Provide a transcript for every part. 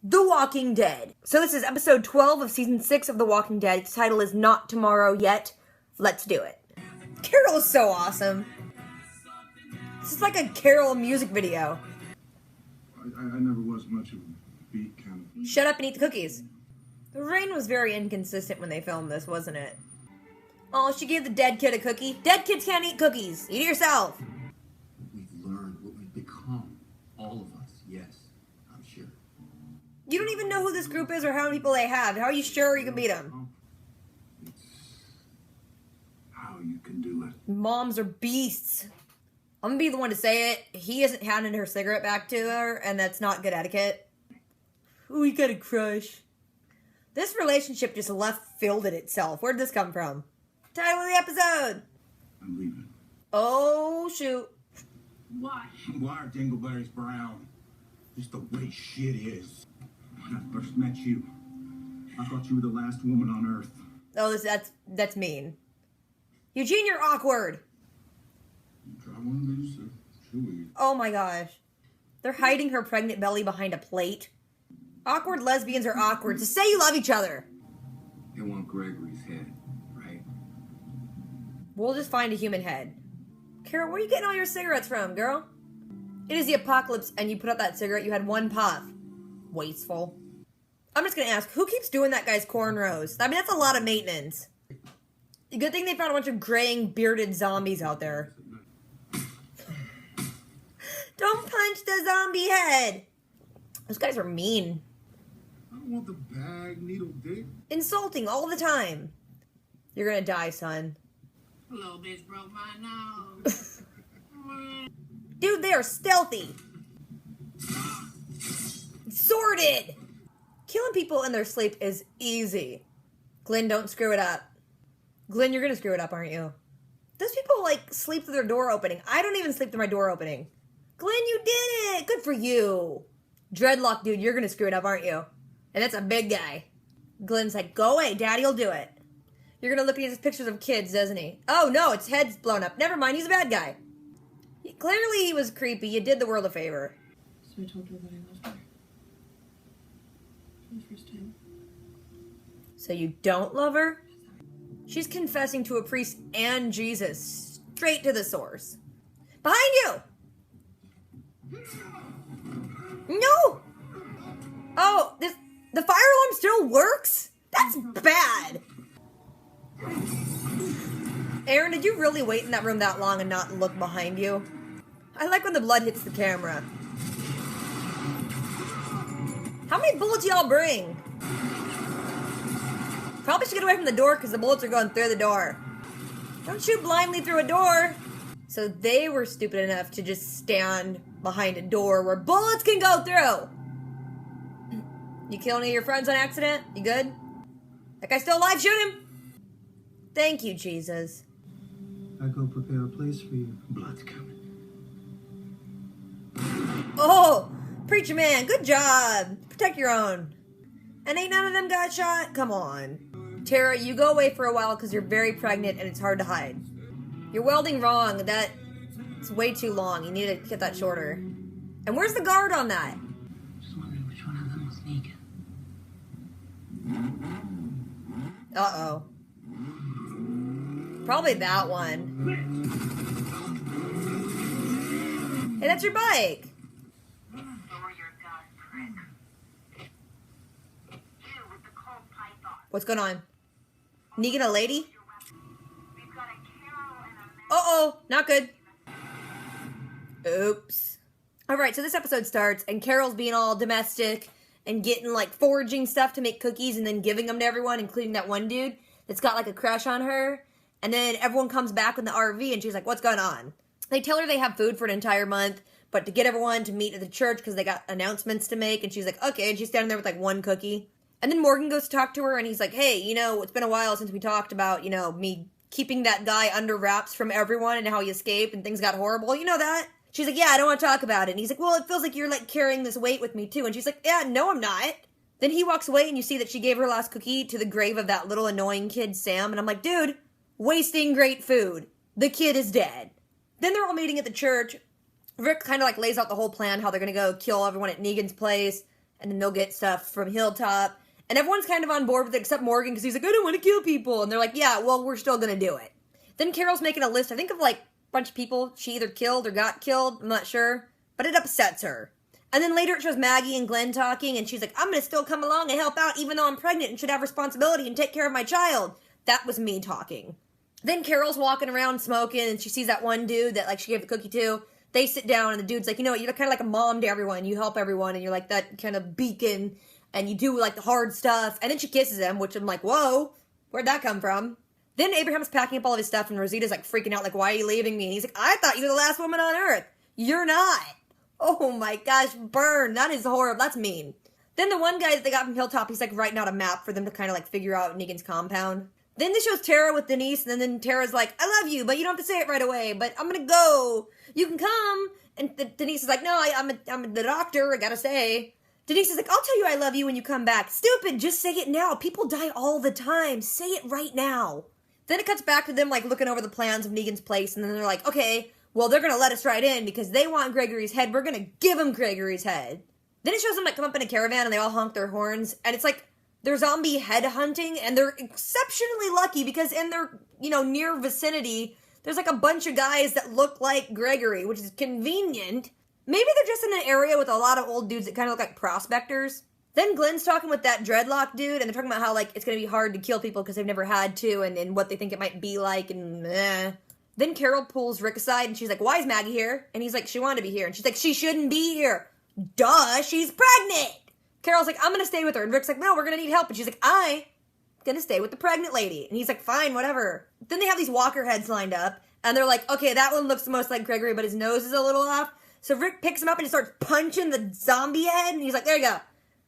The Walking Dead. So this is episode 12 of season 6 of The Walking Dead. The title is Not Tomorrow Yet. Let's do it. Carol is so awesome. This is like a Carol music video. I never was much of a beat kind of... Shut up and eat the cookies. The rain was very inconsistent when they filmed this, wasn't it? Oh, she gave the dead kid a cookie. Dead kids can't eat cookies. Eat it yourself. We've learned what we've become. All of us, yes, I'm sure. You don't even know who this group is or how many people they have. How are you sure you can beat them? It's how you can do it. Moms are beasts. I'm gonna be the one to say it. He isn't handing her cigarette back to her, and that's not good etiquette. Ooh, he got a crush. This relationship just left field it itself. Where'd this come from? Title of the episode. I'm leaving. Oh, shoot. Why? Why are dingleberries brown? Just the way shit is. When I first met you, I thought you were the last woman on Earth. Oh, that's mean. Eugene, you're awkward. Try one of these, chewy. Oh my gosh. They're hiding her pregnant belly behind a plate. Awkward lesbians are awkward. So say you love each other. They want Gregory's head, right? We'll just find a human head. Carol, where are you getting all your cigarettes from, girl? It is the apocalypse and you put out that cigarette, you had one puff. Wasteful. I'm just gonna ask, who keeps doing that guy's cornrows? I mean, that's a lot of maintenance. Good thing they found a bunch of graying, bearded zombies out there. Don't punch the zombie head! Those guys are mean. I don't want the bag, needle dick. Insulting all the time. You're gonna die, son. Little bitch broke my nose. Dude, they are stealthy. Sorted! Killing people in their sleep is easy. Glenn, don't screw it up. Glenn, you're gonna screw it up, aren't you? Those people, like, sleep through their door opening. I don't even sleep through my door opening. Glenn, you did it! Good for you. Dreadlock, dude, you're gonna screw it up, aren't you? And that's a big guy. Glenn's like, go away, Daddy'll do it. You're gonna look at his pictures of kids, doesn't he? Oh, no, its head's blown up. Never mind, he's a bad guy. Clearly he was creepy. You did the world a favor. So I told her that I loved her. For the first time. So you don't love her? She's confessing to a priest and Jesus. Straight to the source. Behind you! No! Oh, the fire alarm still works? That's bad. Aaron, did you really wait in that room that long and not look behind you? I like when the blood hits the camera. How many bullets y'all bring? Probably should get away from the door because the bullets are going through the door. Don't shoot blindly through a door. So they were stupid enough to just stand behind a door where bullets can go through. You kill any of your friends on accident? You good? That guy's still alive? Shoot him! Thank you, Jesus. I go prepare a place for you. Blood's coming. Oh, preacher man, good job. Protect your own. And ain't none of them got shot? Come on. Tara, you go away for a while because you're very pregnant and it's hard to hide. You're welding wrong. That's way too long. You need to get that shorter. And where's the guard on that? Just wondering which one of them was Negan. Uh-oh. Probably that one. Hey, that's your bike. Lower your gun, prick. You with the cold python. What's going on? Negan a lady? Your weapon. We've got a Carol and a man. Uh-oh, not good. Oops. Alright, so this episode starts, and Carol's being all domestic and getting, like, foraging stuff to make cookies and then giving them to everyone, including that one dude that's got, like, a crush on her. And then everyone comes back in the RV, and she's like, what's going on? They tell her they have food for an entire month, but to get everyone to meet at the church because they got announcements to make, and she's like, okay, and she's standing there with, like, one cookie. And then Morgan goes to talk to her, and he's like, hey, you know, it's been a while since we talked about, you know, me keeping that guy under wraps from everyone and how he escaped and things got horrible. You know that? She's like, yeah, I don't want to talk about it. And he's like, well, it feels like you're, like, carrying this weight with me, too. And she's like, yeah, no, I'm not. Then he walks away, and you see that she gave her last cookie to the grave of that little annoying kid, Sam. And I'm like, dude, wasting great food. The kid is dead. Then they're all meeting at the church. Rick kind of, like, lays out the whole plan, how they're going to go kill everyone at Negan's place. and then they'll get stuff from Hilltop. And everyone's kind of on board with it except Morgan, because he's like, I don't want to kill people. And they're like, yeah, well, we're still going to do it. Then Carol's making a list, I think, of like a bunch of people she either killed or got killed. I'm not sure. But it upsets her. And then later it shows Maggie and Glenn talking, and she's like, I'm going to still come along and help out even though I'm pregnant and should have responsibility and take care of my child. That was me talking. Then Carol's walking around smoking, and she sees that one dude that like she gave the cookie to. They sit down, and the dude's like, you know what, you're kind of like a mom to everyone. You help everyone, and you're like that kind of beacon, and you do like the hard stuff. And then she kisses him, which I'm like, whoa, where'd that come from? Then Abraham's packing up all of his stuff, and Rosita's like freaking out, like, why are you leaving me? And he's like, I thought you were the last woman on earth. You're not. Oh my gosh, burn. That is horrible. That's mean. Then the one guy that they got from Hilltop, he's like writing out a map for them to kind of like figure out Negan's compound. Then this shows Tara with Denise, and then Tara's like, I love you, but you don't have to say it right away, but I'm gonna go. You can come. And Denise is like, no, I'm the doctor, I gotta say. Denise is like, I'll tell you I love you when you come back. Stupid, just say it now. People die all the time. Say it right now. Then it cuts back to them like looking over the plans of Negan's place, and then they're like, okay, well, they're gonna let us right in because they want Gregory's head. We're gonna give them Gregory's head. Then it shows them like come up in a caravan and they all honk their horns, and it's like they're zombie head hunting, and they're exceptionally lucky because in their, near vicinity, there's like a bunch of guys that look like Gregory, which is convenient. Maybe they're just in an area with a lot of old dudes that kind of look like prospectors. Then Glenn's talking with that dreadlock dude, and they're talking about how like it's gonna be hard to kill people because they've never had to, and what they think it might be like, and Then Carol pulls Rick aside, and she's like, why is Maggie here? And he's like, she wanted to be here. And she's like, she shouldn't be here. Duh, she's pregnant. Carol's like, I'm going to stay with her. And Rick's like, no, we're going to need help. And she's like, I'm going to stay with the pregnant lady. And he's like, fine, whatever. Then they have these walker heads lined up, and they're like, okay, that one looks the most like Gregory, but his nose is a little off. So Rick picks him up and just starts punching the zombie head, and he's like, there you go.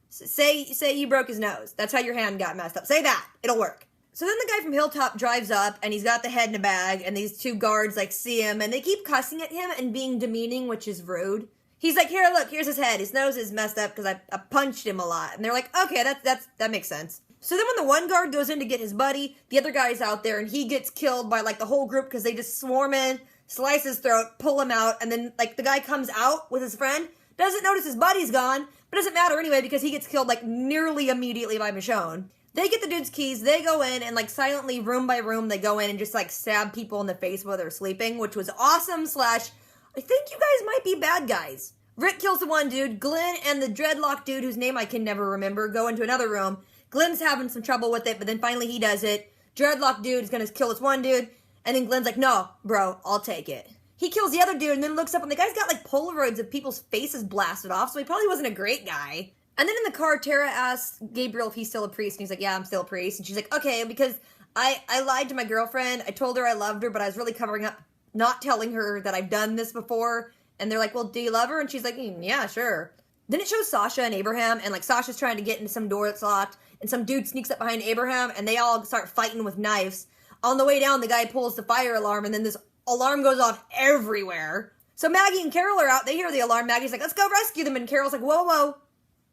Say you broke his nose. That's how your hand got messed up. Say that. It'll work. So then the guy from Hilltop drives up, and he's got the head in a bag, and these two guards, like, see him, and they keep cussing at him and being demeaning, which is rude. He's like, here, look, here's his head. His nose is messed up because I punched him a lot. And they're like, okay, that makes sense. So then when the one guard goes in to get his buddy, the other guy's out there, and he gets killed by, like, the whole group because they just swarm in, slice his throat, pull him out, and then, like, the guy comes out with his friend, doesn't notice his buddy's gone, but doesn't matter anyway because he gets killed, like, nearly immediately by Michonne. They get the dude's keys, they go in, and, like, silently, room by room, they go in and just, like, stab people in the face while they're sleeping, which was awesome / I think you guys might be bad guys. Rick kills the one dude, Glenn and the dreadlock dude, whose name I can never remember, go into another room. Glenn's having some trouble with it, but then finally he does it. Dreadlock dude is gonna kill this one dude, and then Glenn's like, no, bro, I'll take it. He kills the other dude, and then looks up, and the guy's got, like, Polaroids of people's faces blasted off, so he probably wasn't a great guy. And then in the car, Tara asks Gabriel if he's still a priest, and he's like, yeah, I'm still a priest. And she's like, okay, because I lied to my girlfriend. I told her I loved her, but I was really covering up, not telling her that I've done this before. And they're like, well, do you love her? And she's like, yeah, sure. Then it shows Sasha and Abraham, and, like, Sasha's trying to get into some door that's locked, and some dude sneaks up behind Abraham, and they all start fighting with knives. On the way down, the guy pulls the fire alarm, and then this alarm goes off everywhere. So Maggie and Carol are out. They hear the alarm. Maggie's like, let's go rescue them. And Carol's like, whoa.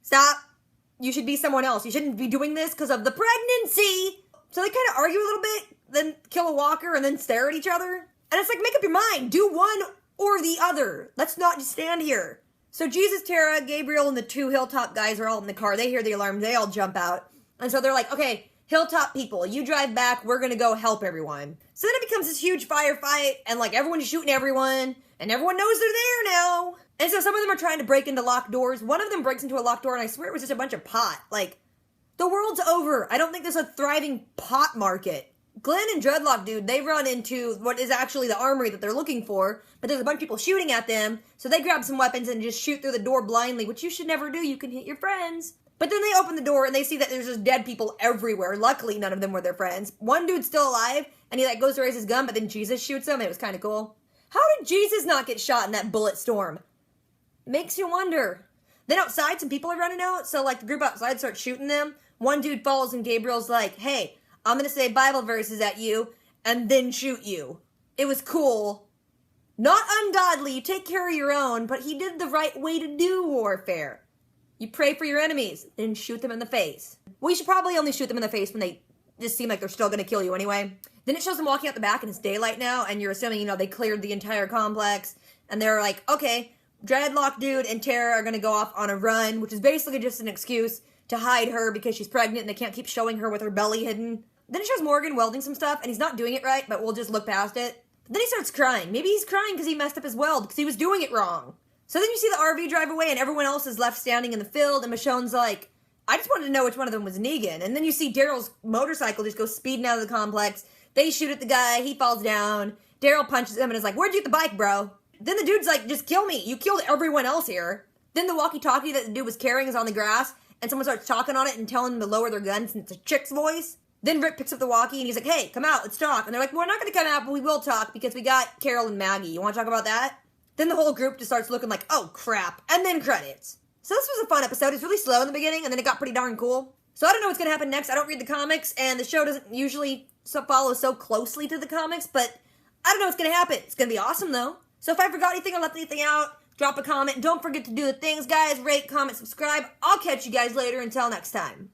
Stop. You should be someone else. You shouldn't be doing this because of the pregnancy. So they kind of argue a little bit, then kill a walker, and then stare at each other. And it's like, make up your mind. Do one or the other. Let's not just stand here. So Jesus, Tara, Gabriel, and the two Hilltop guys are all in the car. They hear the alarm. They all jump out. And so they're like, okay, Hilltop people, you drive back. We're going to go help everyone. So then it becomes this huge firefight, and, like, everyone's shooting everyone, and everyone knows they're there now. And so some of them are trying to break into locked doors. One of them breaks into a locked door, and I swear it was just a bunch of pot. Like, the world's over. I don't think there's a thriving pot market. Glenn and Dreadlock dude, they run into what is actually the armory that they're looking for, but there's a bunch of people shooting at them, so they grab some weapons and just shoot through the door blindly, which you should never do. You can hit your friends. But then they open the door, and they see that there's just dead people everywhere. Luckily, none of them were their friends. One dude's still alive, and he, like, goes to raise his gun, but then Jesus shoots him, and it was kind of cool. How did Jesus not get shot in that bullet storm? Makes you wonder. Then outside, some people are running out, so, like, the group outside starts shooting them. One dude falls, and Gabriel's like, hey, I'm gonna say Bible verses at you, and then shoot you. It was cool. Not ungodly, take care of your own, but he did the right way to do warfare. You pray for your enemies, then shoot them in the face. We should probably only shoot them in the face when they just seem like they're still gonna kill you anyway. Then it shows them walking out the back, and it's daylight now, and you're assuming, they cleared the entire complex, and they're like, okay, Dreadlock Dude and Tara are gonna go off on a run, which is basically just an excuse to hide her because she's pregnant and they can't keep showing her with her belly hidden. Then it shows Morgan welding some stuff, and he's not doing it right, but we'll just look past it. But then he starts crying. Maybe he's crying because he messed up his weld, because he was doing it wrong. So then you see the RV drive away, and everyone else is left standing in the field, and Michonne's like, I just wanted to know which one of them was Negan. And then you see Daryl's motorcycle just go speeding out of the complex. They shoot at the guy, he falls down. Daryl punches him and is like, where'd you get the bike, bro? Then the dude's like, just kill me. You killed everyone else here. Then the walkie-talkie that the dude was carrying is on the grass, and someone starts talking on it and telling them to lower their guns, and it's a chick's voice. Then Rick picks up the walkie and he's like, hey, come out, let's talk. And they're like, well, we're not going to come out, but we will talk because we got Carol and Maggie. You want to talk about that? Then the whole group just starts looking like, oh, crap. And then credits. So this was a fun episode. It's really slow in the beginning, and then it got pretty darn cool. So I don't know what's going to happen next. I don't read the comics, and the show doesn't usually follow so closely to the comics, but I don't know what's going to happen. It's going to be awesome, though. So if I forgot anything or left anything out, drop a comment. Don't forget to do the things, guys. Rate, comment, subscribe. I'll catch you guys later. Until next time.